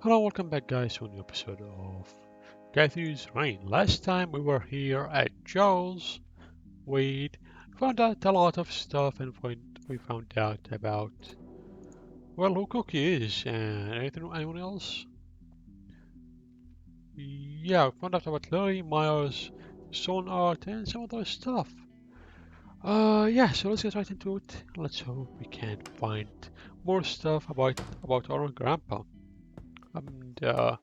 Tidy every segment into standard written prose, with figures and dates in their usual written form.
Hello, welcome back guys to a new episode of Kathy's Rain. Last time we were here at Joel's. We found out a lot of stuff and we found out about, well, who Cookie is and anyone else. Yeah, we found out about Lily, Myers, Stone Art and some other stuff. Yeah, so let's get right into it. Let's hope we can find more stuff about our grandpa. And the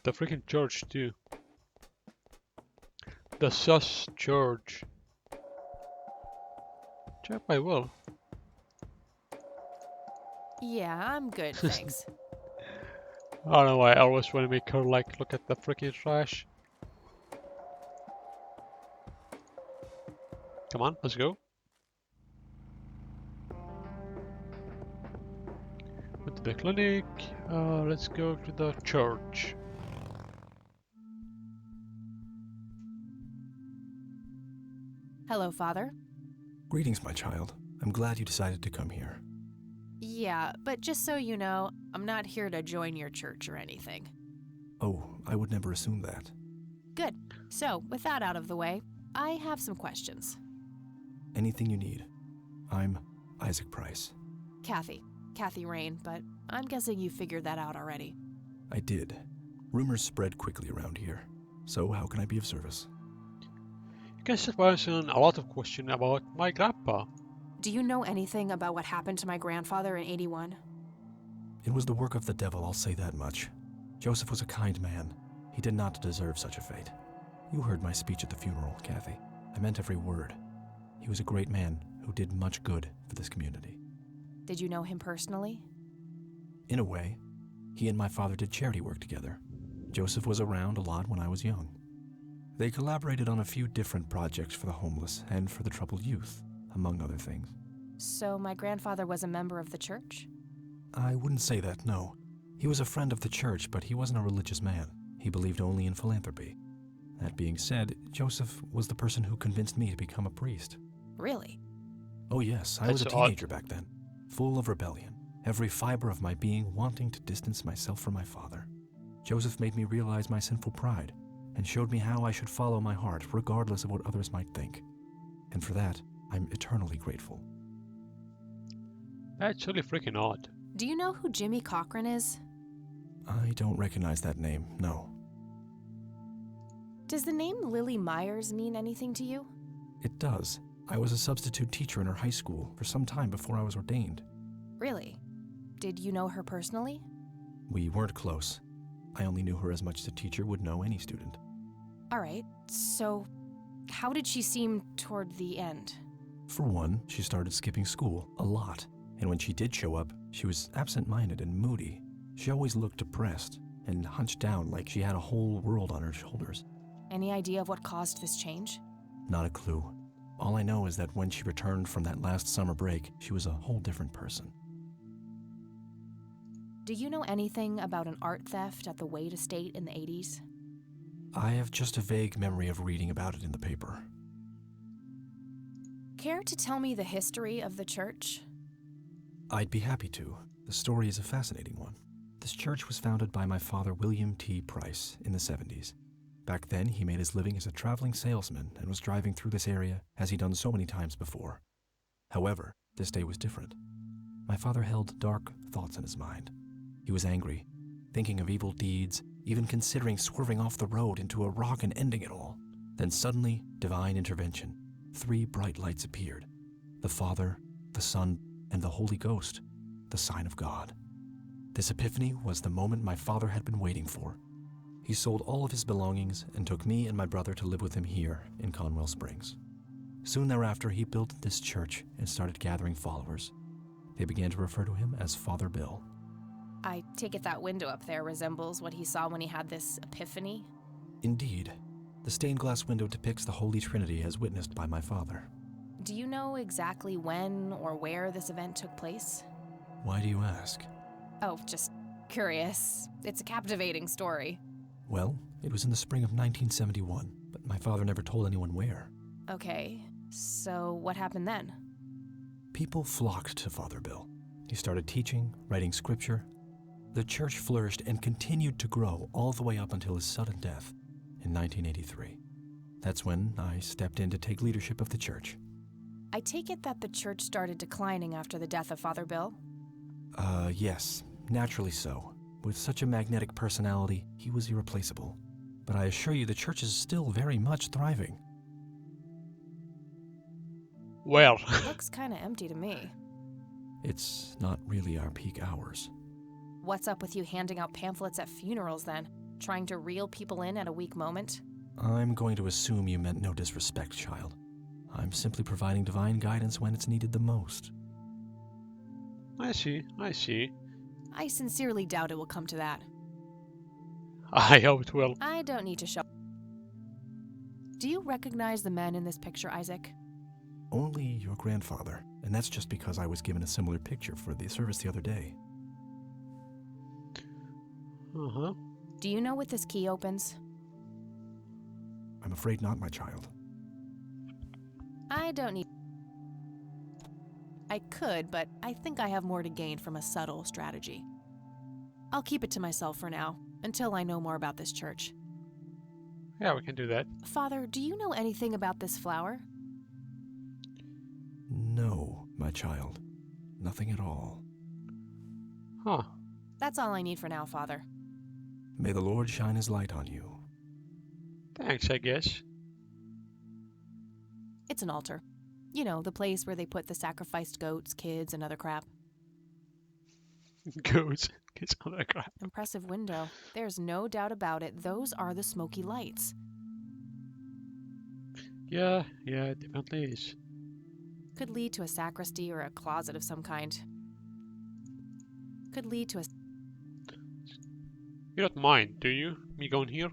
freaking church too. The sus church. Check my will. Yeah, I'm good, thanks. I don't know why I always want to make her like look at the freaking trash. Come on, let's go. Went to the clinic. Let's go to the church. Hello, Father. Greetings, my child. I'm glad you decided to come here. Yeah, but just so you know, I'm not here to join your church or anything. Oh, I would never assume that. Good. So, with that out of the way, I have some questions. Anything you need. I'm Isaac Price. Kathy Rain, but I'm guessing you figured that out already. I did. Rumors spread quickly around here. So how can I be of service? You can start by answering a lot of questions about my grandpa. Do you know anything about what happened to my grandfather in '81? It was the work of the devil, I'll say that much. Joseph was a kind man. He did not deserve such a fate. You heard my speech at the funeral, Kathy. I meant every word. He was a great man who did much good for this community. Did you know him personally? In a way, he and my father did charity work together. Joseph was around a lot when I was young. They collaborated on a few different projects for the homeless and for the troubled youth, among other things. So my grandfather was a member of the church? I wouldn't say that, no. He was a friend of the church, but he wasn't a religious man. He believed only in philanthropy. That being said, Joseph was the person who convinced me to become a priest. Really? Oh yes, I was a teenager back then, full of rebellion, every fiber of my being wanting to distance myself from my father. Joseph made me realize my sinful pride and showed me how I should follow my heart regardless of what others might think. And for that, I'm eternally grateful. That's really freaking odd. Do you know who Jimmy Cochran is? I don't recognize that name, no. Does the name Lily Myers mean anything to you? It does. I was a substitute teacher in her high school for some time before I was ordained. Really? Did you know her personally? We weren't close. I only knew her as much as a teacher would know any student. All right, so how did she seem toward the end? For one, she started skipping school a lot, and when she did show up, she was absent-minded and moody. She always looked depressed and hunched down like she had a whole world on her shoulders. Any idea of what caused this change? Not a clue. All I know is that when she returned from that last summer break, she was a whole different person. Do you know anything about an art theft at the Wade estate in the 80s? I have just a vague memory of reading about it in the paper. Care to tell me the history of the church? I'd be happy to. The story is a fascinating one. This church was founded by my father, William T. Price, in the 70s. Back then, he made his living as a traveling salesman and was driving through this area as he'd done so many times before. However, this day was different. My father held dark thoughts in his mind. He was angry, thinking of evil deeds, even considering swerving off the road into a rock and ending it all. Then suddenly, divine intervention. 3 bright lights appeared. The Father, the Son, and the Holy Ghost, the sign of God. This epiphany was the moment my father had been waiting for. He sold all of his belongings and took me and my brother to live with him here in Conwell Springs. Soon thereafter, he built this church and started gathering followers. They began to refer to him as Father Bill. I take it that window up there resembles what he saw when he had this epiphany? Indeed, the stained glass window depicts the Holy Trinity as witnessed by my father. Do you know exactly when or where this event took place? Why do you ask? Oh, just curious. It's a captivating story. Well, it was in the spring of 1971, but my father never told anyone where. Okay, so what happened then? People flocked to Father Bill. He started teaching, writing scripture, The church flourished and continued to grow all the way up until his sudden death in 1983. That's when I stepped in to take leadership of the church. I take it that the church started declining after the death of Father Bill? Yes, naturally so. With such a magnetic personality, he was irreplaceable. But I assure you the church is still very much thriving. Well, Looks kinda empty to me. It's not really our peak hours. What's up with you handing out pamphlets at funerals then? Trying to reel people in at a weak moment? I'm going to assume you meant no disrespect, child. I'm simply providing divine guidance when it's needed the most. I see. I sincerely doubt it will come to that. I hope it will. I don't need to show. Do you recognize the men in this picture, Isaac? Only your grandfather, and that's just because I was given a similar picture for the service the other day. Uh-huh. Do you know what this key opens? I'm afraid not, my child. I don't need. I could, but I think I have more to gain from a subtle strategy. I'll keep it to myself for now, until I know more about this church. Yeah, we can do that. Father, do you know anything about this flower? No, my child. Nothing at all. Huh. That's all I need for now, Father. May the Lord shine his light on you. Thanks, I guess. It's an altar. You know, the place where they put the sacrificed goats, kids, and other crap. Goats. It's all that crap. Impressive window. There's no doubt about it. Those are the smoky lights. Yeah, it definitely is. Could lead to a sacristy or a closet of some kind. Could lead to a... You don't mind, do you? Me going here?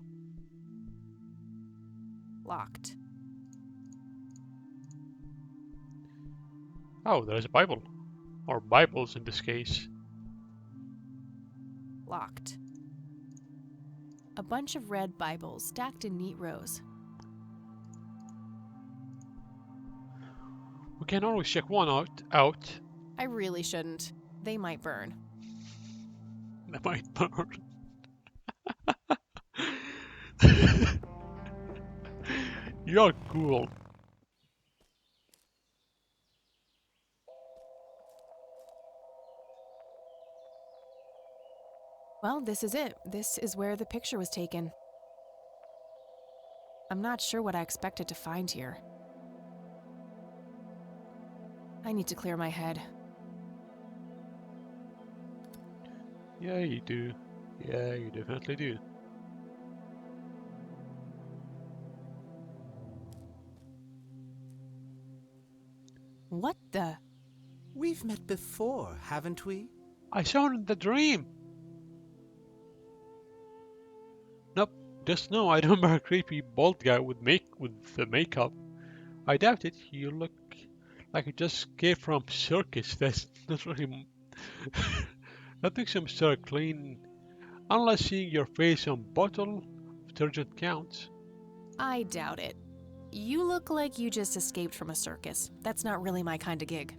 locked. Oh, there's a Bible. Or Bibles in this case. Locked. A bunch of red Bibles stacked in neat rows. We can always check one out. I really shouldn't. They might burn. That might burn. You're cool. Well, this is it. This is where the picture was taken. I'm not sure what I expected to find here. I need to clear my head. Yeah, you do. Yeah, you definitely do. What the? We've met before, haven't we? I saw it in the dream. Nope, just no. I remember a creepy bald guy with the makeup. I doubt it. You look like you just escaped from circus. That's not really. That makes him start clean. Unless seeing your face on bottle detergent counts. I doubt it. You look like you just escaped from a circus. That's not really my kind of gig.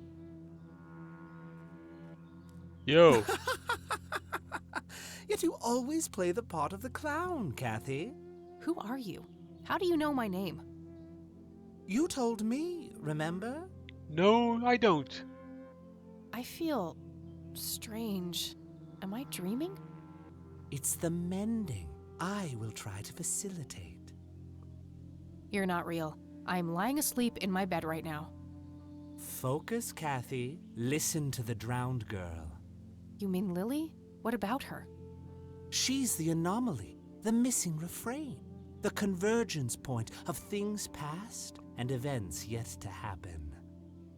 Yo. Yet you always play the part of the clown, Kathy. Who are you? How do you know my name? You told me, remember? No, I don't. I feel strange. Am I dreaming? It's the mending I will try to facilitate. You're not real. I'm lying asleep in my bed right now. Focus, Kathy. Listen to the drowned girl. You mean Lily? What about her? She's the anomaly, the missing refrain, the convergence point of things past and events yet to happen.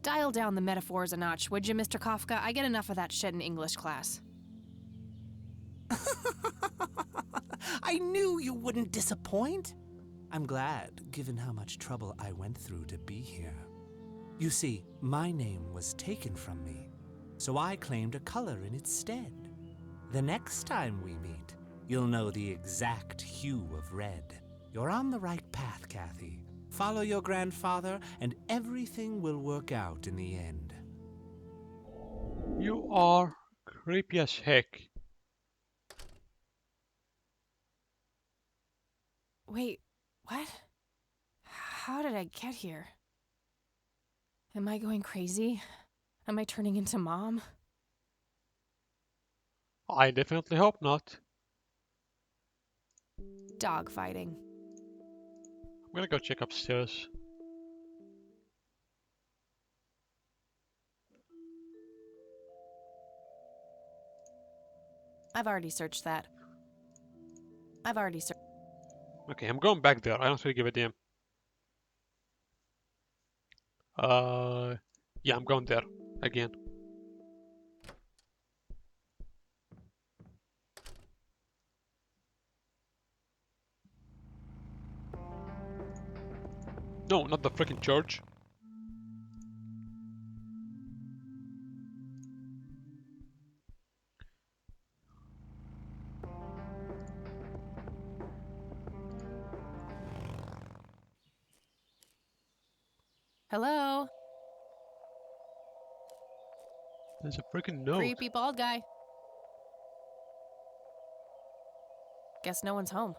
Dial down the metaphors a notch, would you, Mr. Kafka? I get enough of that shit in English class. I knew you wouldn't disappoint. I'm glad, given how much trouble I went through to be here. You see, my name was taken from me, so I claimed a color in its stead. The next time we meet, you'll know the exact hue of red. You're on the right path, Kathy. Follow your grandfather, and everything will work out in the end. You are creepy as heck. Wait, what? How did I get here? Am I going crazy? Am I turning into Mom? I definitely hope not. Dog fighting. I'm gonna go check upstairs. I've already searched that. Okay, I'm going back there. I don't really give a damn. Yeah, I'm going there again. No, not the freaking church. Hello? There's a freaking note. Creepy bald guy. Guess no one's home.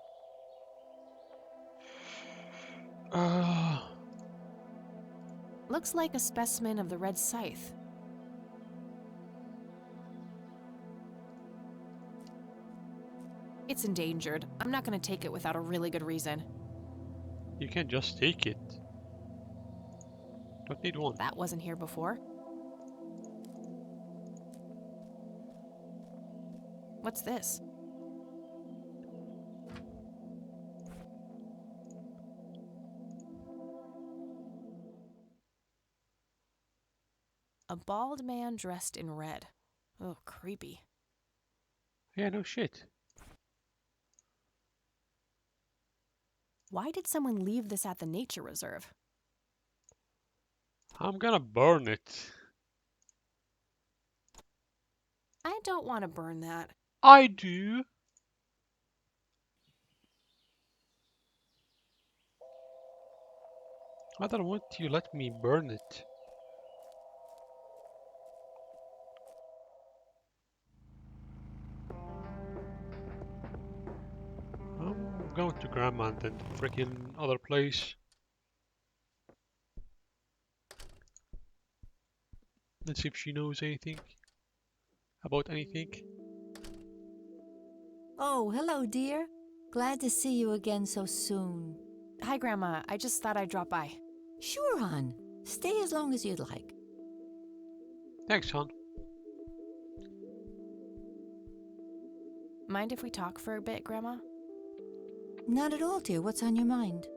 Looks like a specimen of the red scythe. It's endangered. I'm not gonna take it without a really good reason. You can't just take it. Don't need one. That wasn't here before. What's this? A bald man dressed in red. Oh, creepy. Yeah, no shit. Why did someone leave this at the nature reserve? I'm gonna burn it. I don't want to burn that. I do. I don't want you let me burn it. I'm going to Grandma and then the freaking other place. Let's see if she knows anything about anything. Oh, hello, dear. Glad to see you again so soon. Hi, Grandma. I just thought I'd drop by. Sure, hon. Stay as long as you'd like. Thanks, hon. Mind if we talk for a bit, Grandma? Not at all, dear. What's on your mind?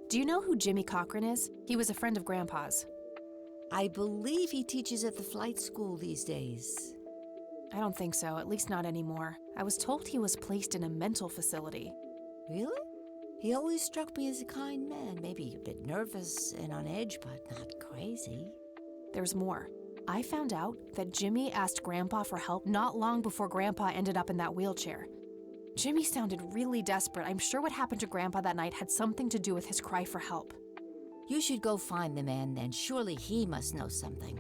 Do you know who Jimmy Cochran is? He was a friend of Grandpa's. I believe he teaches at the flight school these days. I don't think so, at least not anymore. I was told he was placed in a mental facility. Really? He always struck me as a kind man, maybe a bit nervous and on edge, but not crazy. There's more. I found out that Jimmy asked Grandpa for help not long before Grandpa ended up in that wheelchair. Jimmy sounded really desperate. I'm sure what happened to Grandpa that night had something to do with his cry for help. You should go find the man then. Surely he must know something.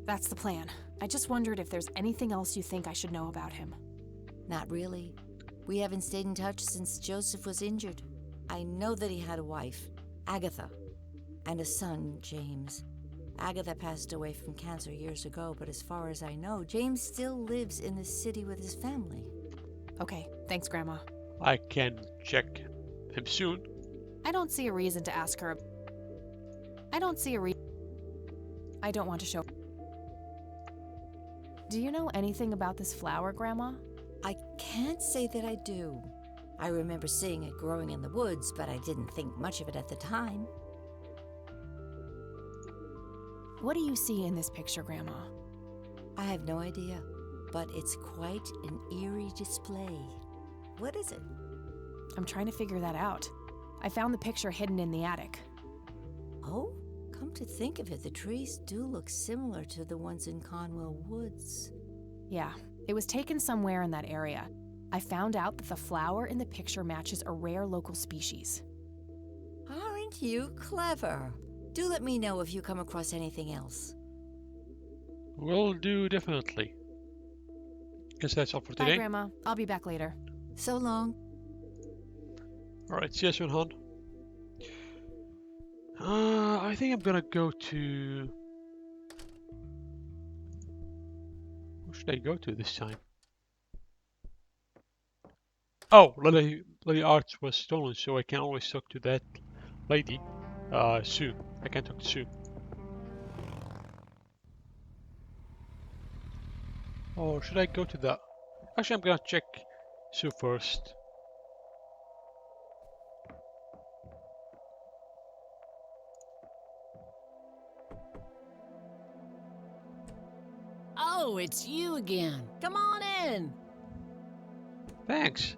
That's the plan. I just wondered if there's anything else you think I should know about him. Not really. We haven't stayed in touch since Joseph was injured. I know that he had a wife, Agatha, and a son, James. Agatha passed away from cancer years ago, but as far as I know, James still lives in the city with his family. Okay, thanks, Grandma. I can check him soon. I don't see a reason to ask her. I don't want to show. Do you know anything about this flower, Grandma? I can't say that I do. I remember seeing it growing in the woods, but I didn't think much of it at the time. What do you see in this picture, Grandma? I have no idea, but it's quite an eerie display. What is it? I'm trying to figure that out. I found the picture hidden in the attic. Oh, come to think of it, the trees do look similar to the ones in Conwell Woods. Yeah, it was taken somewhere in that area. I found out that the flower in the picture matches a rare local species. Aren't you clever? Do let me know if you come across anything else. Will do, definitely. Guess that's all for Bye, today. Grandma. I'll be back later. So long. Alright, see you soon, hon. I think I'm gonna go to... Who should I go to this time? Oh, Lily Arts was stolen, so I can always talk to that lady. Sue. I can talk to Sue. Or should I go to the... Actually, I'm gonna check Sue first. Oh, it's you again. Come on in. Thanks.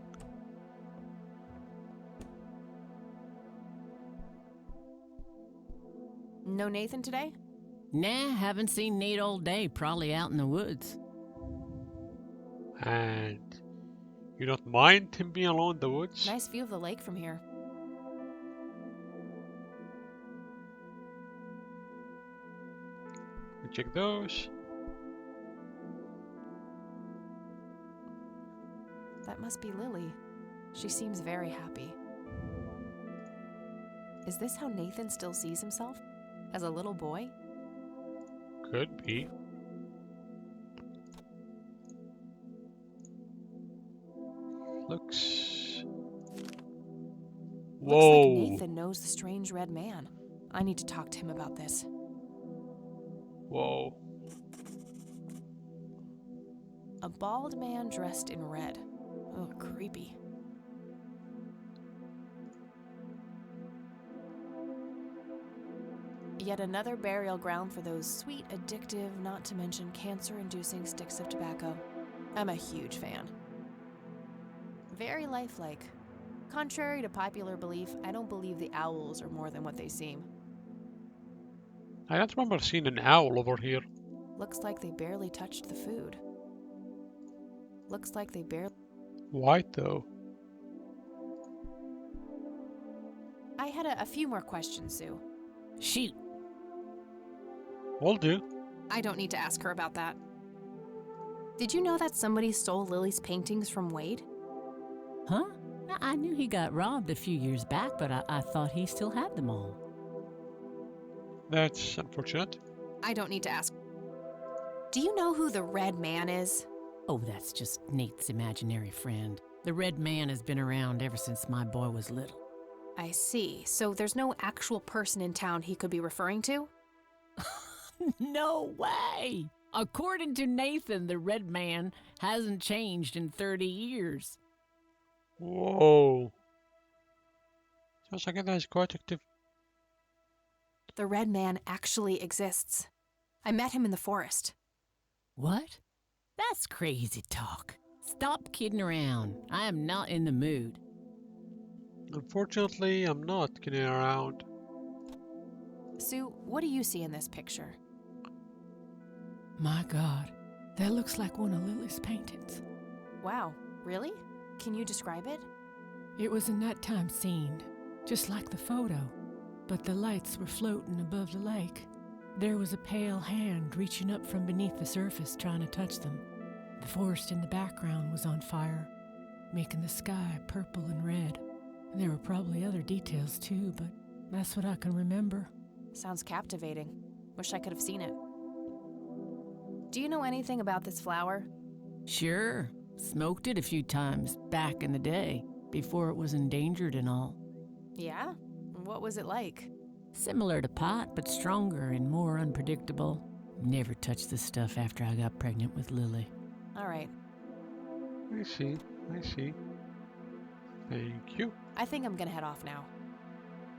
No Nathan today? Nah, haven't seen Nate all day. Probably out in the woods. And you don't mind him being alone in the woods? Nice view of the lake from here. We check those. That must be Lily. She seems very happy. Is this how Nathan still sees himself? As a little boy? Could be. Looks... Looks Whoa. like Nathan knows the strange red man. I need to talk to him about this. Whoa. A bald man dressed in red. Oh, creepy. Yet another burial ground for those sweet, addictive, not to mention cancer-inducing sticks of tobacco. I'm a huge fan. Very lifelike. Contrary to popular belief, I don't believe the owls are more than what they seem. I don't remember seeing an owl over here. Looks like they barely touched the food. Looks like they barely... White though. I had a few more questions, Sue. Shoot. Will do. I don't need to ask her about that. Did you know that somebody stole Lily's paintings from Wade? Huh? I knew he got robbed a few years back, but I thought he still had them all. That's unfortunate. I don't need to ask. Do you know who the Red Man is? Oh, that's just Nate's imaginary friend. The Red Man has been around ever since my boy was little. I see. So there's no actual person in town he could be referring to? No way! According to Nathan, the Red Man hasn't changed in 30 years. Whoa. Sounds like a nice quite active. The Red Man actually exists. I met him in the forest. What? That's crazy talk. Stop kidding around. I am not in the mood. Unfortunately, I'm not kidding around. Sue, what do you see in this picture? My God, that looks like one of Lily's paintings. Wow, really? Can you describe it? It was a nighttime scene, just like the photo, but the lights were floating above the lake. There was a pale hand reaching up from beneath the surface trying to touch them. The forest in the background was on fire, making the sky purple and red. And there were probably other details too, but that's what I can remember. Sounds captivating. Wish I could have seen it. Do you know anything about this flower? Sure, smoked it a few times back in the day, before it was endangered and all. Yeah? What was it like? Similar to pot, but stronger and more unpredictable. Never touched the stuff after I got pregnant with Lily. All right. I see. I see. Thank you. I think I'm gonna head off now.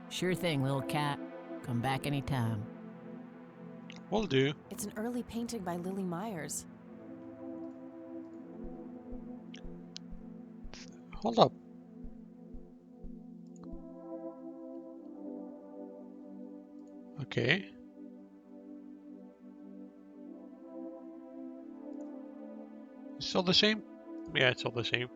Sure thing, little cat. Come back anytime. Will do. It's an early painting by Lily Myers. Hold up. Okay. It's all the same? Yeah, it's all the same.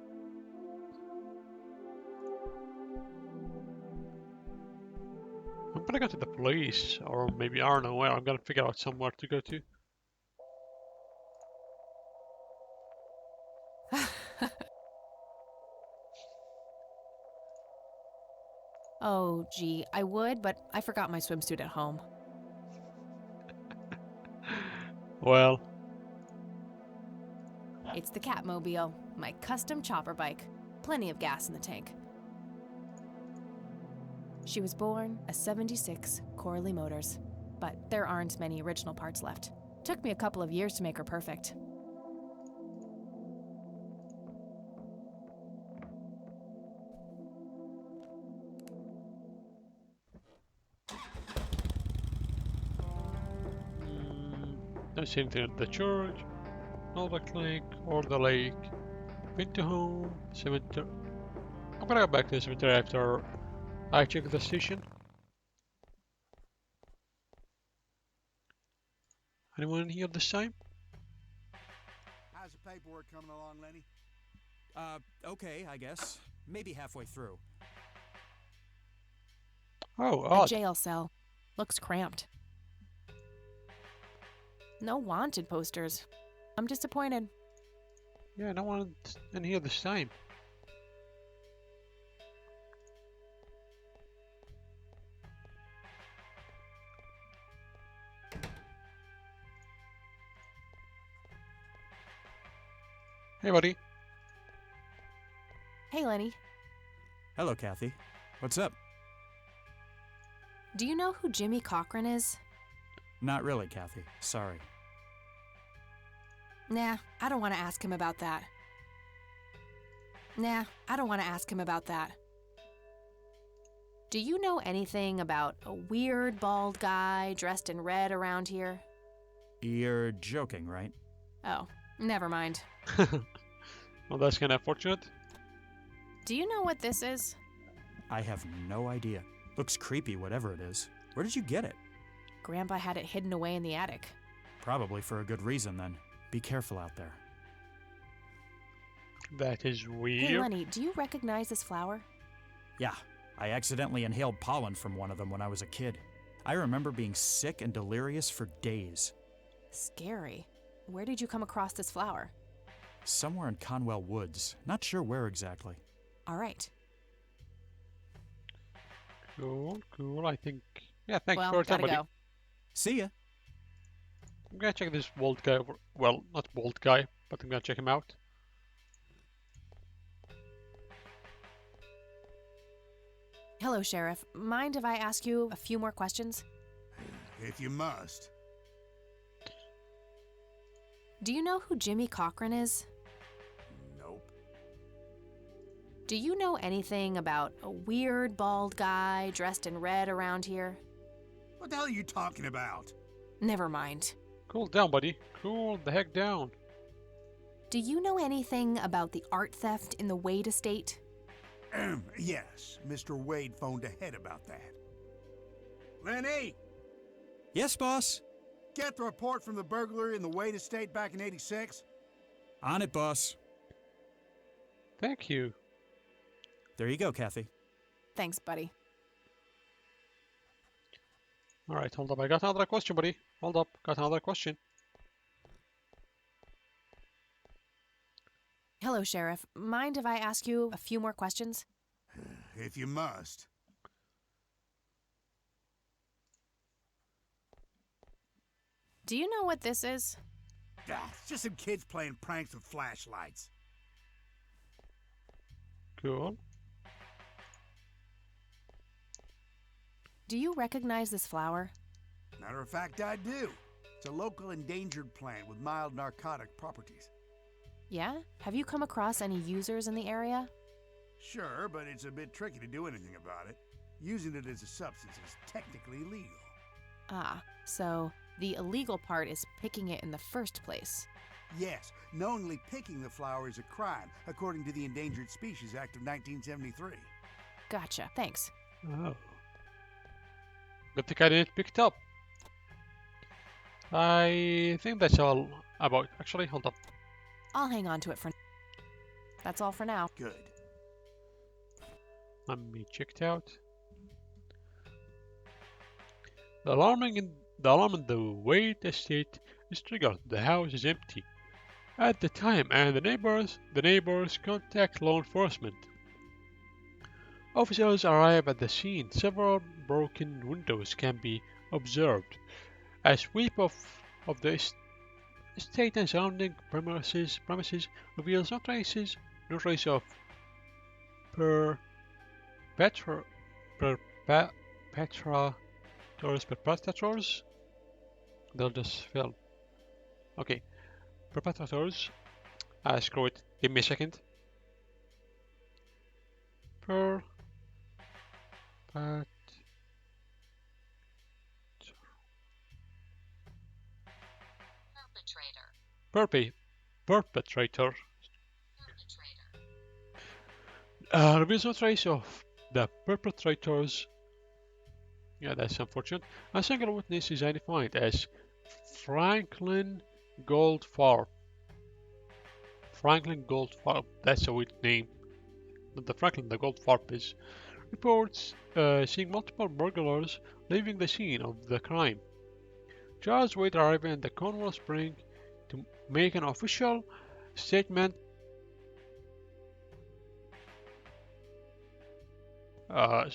I'm gonna go to the police, or maybe I don't know where. I'm gonna figure out somewhere to go to. Oh, gee, I would, but I forgot my swimsuit at home. Well, It's the Catmobile, my custom chopper bike. Plenty of gas in the tank. She was born a 76 Corley Motors, but there aren't many original parts left. Took me a couple of years to make her perfect. don't see anything at the church, nor the clinic, or the lake. Been to home, cemetery. I'm gonna go back to the cemetery after I check the station. Anyone here this time? How's the paperwork coming along, Lenny? Okay, I guess. Maybe halfway through. Oh, A odd. jail cell. Looks cramped. No wanted posters. I'm disappointed. Yeah, no one in here this time. Hey, buddy. Hey, Lenny. Hello, Kathy. What's up? Do you know who Jimmy Cochran is? Not really, Kathy. Sorry. Nah, I don't want to ask him about that. Do you know anything about a weird bald guy dressed in red around here? You're joking, right? Oh, never mind. Well, that's kind of fortunate. Do you know what this is? I have no idea. Looks creepy, whatever it is. Where did you get it? Grandpa had it hidden away in the attic. Probably for a good reason, then. Be careful out there. That is weird. Hey, Lenny, do you recognize this flower? Yeah, I accidentally inhaled pollen from one of them when I was a kid. I remember being sick and delirious for days. Scary. Where did you come across this flower? Somewhere in Conwell Woods. Not sure where exactly. All right. Cool, cool. I think. Yeah, thanks Well, for your time, gotta buddy. go. See ya. I'm gonna check this bald guy over. Well, not bald guy, but I'm gonna check him out. Hello, Sheriff. Mind if I ask you a few more questions? If you must. Do you know who Jimmy Cochran is? Nope. Do you know anything about a weird bald guy dressed in red around here? What the hell are you talking about? Never mind. Cool down, buddy. Cool the heck down. Do you know anything about the art theft in the Wade estate? Yes, Mr. Wade phoned ahead about that. Lenny, Yes, boss. get the report from the burglary in the Wade estate back in '86. On it, boss. Thank you. There you go, Kathy. Thanks, buddy. Alright, hold up. I got another question, buddy. Hold up. Got another question. Hello, Sheriff. Mind if I ask you a few more questions? If you must. Do you know what this is? It's just some kids playing pranks with flashlights. Cool. Do you recognize this flower? Matter of fact, I do. It's a local endangered plant with mild narcotic properties. Yeah? Have you come across any users in the area? Sure, but it's a bit tricky to do anything about it. Using it as a substance is technically illegal. Ah, so the illegal part is picking it in the first place. Yes, knowingly picking the flower is a crime, according to the Endangered Species Act of 1973. Gotcha. Thanks. Oh. Good thing I didn't pick it up. I think that's all about. Actually, hold up. I'll hang on to it for now. That's all for now. Good. Let me check it out. The alarm in the Wade estate is triggered. The house is empty at the time, and the neighbors contact law enforcement. Officers arrive at the scene. Several broken windows can be observed. A sweep of the estate and surrounding premises reveals no trace of per petra perpetrators. They'll just fill. Okay, perpetrators. Screw it. Give me a second. Per perpetrator reveals no trace of the perpetrators. Yeah, that's unfortunate. A single witness is identified as Franklin Goldfarb. Franklin Goldfarb. That's a weird name. Not the Franklin, the Goldfarb is. Reports seeing multiple burglars leaving the scene of the crime. Charles Wade arriving at the Cornwall Spring to make an official statement. An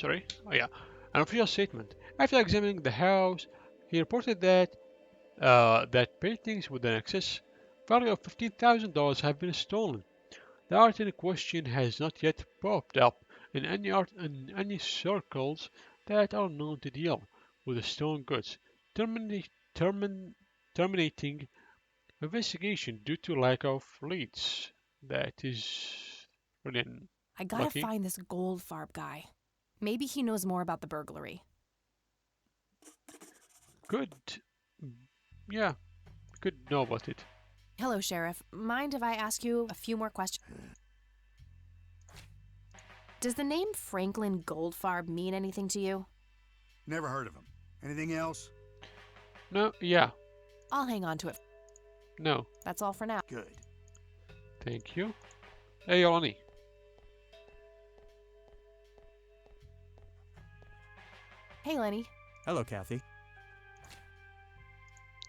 official statement. After examining the house, he reported that paintings with an excess value of $15,000 have been stolen. The art in question has not yet popped up in any circles that are known to deal with stolen goods, terminating investigation due to lack of leads. That is really I gotta lucky. find this Goldfarb guy. Maybe he knows more about the burglary. Good. Yeah, could know about it. Hello, Sheriff. Mind if I ask you a few more questions? Does the name Franklin Goldfarb mean anything to you? Never heard of him. Anything else? No, yeah, I'll hang on to it. no. That's all for now. Good. Thank you. Hey, Yolani. Hey, Lenny. Hello, Kathy.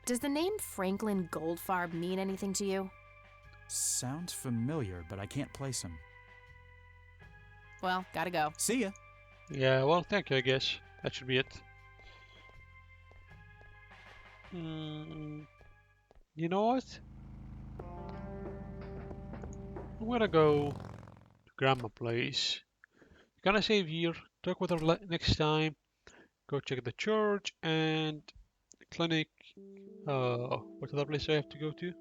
Does the name Franklin Goldfarb mean anything to you? Sounds familiar, but I can't place him. Well, gotta go. See ya. Yeah, well, thank you, I guess. That should be it. You know what? I'm gonna go to Grandma place. Gonna save here. Talk with her next time. Go check the church and clinic. What other place I have to go to?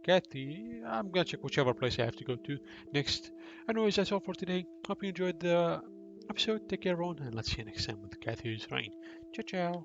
Kathy. I'm gonna check whichever place I have to go to next. Anyways, that's all for today. Hope you enjoyed the episode. Take care, everyone, and let's see you next time with Kathy's Rain. Ciao, ciao.